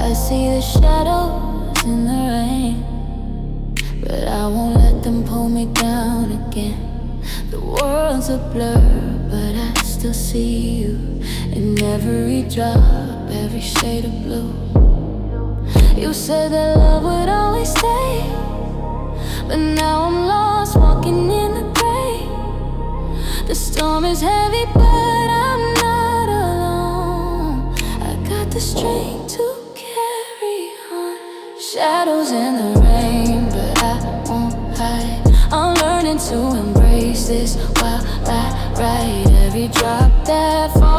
I see the shadows in the rain, but I won't let them pull me down again. The world's a blur, but I still see you in every drop, every shade of blue. You said that love would always stay, but now I'm lost, walking in the gray. The storm is heavy, but I'm not alone. I got the strength to carry on. Shadows in the rain, but I won't hide. I'm learning to embrace this while I ride every drop that falls.